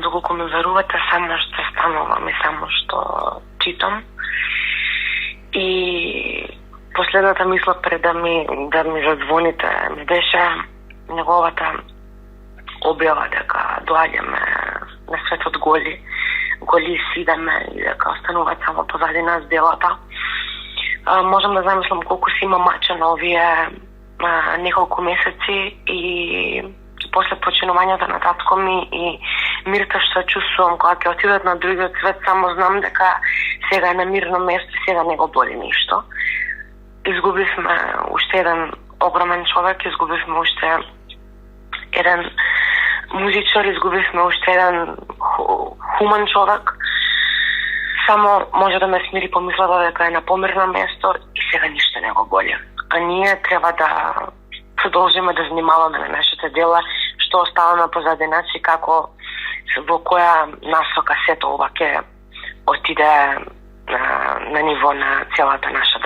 доколку ме верувате, само што станувам и само што читам. И последната мисла пред да ми задзвоните ми беше неговата објава дека доаѓаме на светот голи сидаме и дека остануваат само позади нас делата. Можам да замислам колку си има мачено овие неколку месеци и после починувањето на татко ми и мирта што чувствувам кога ќе отидат на другиот свет, само знам дека сега е на мирно место и сега не го боли ништо. Изгубивме уште еден огромен човек, изгубивме уште еден музичар, изгубивме уште еден хуман човек. Само може да ме смири помислата дека е на помирно место и сега ништо не го боли. А ние треба да продолжиме да внимаваме на нашите дела, што оставаме позади нас и како во која насока сето ова ќе отиде на ниво на целата наша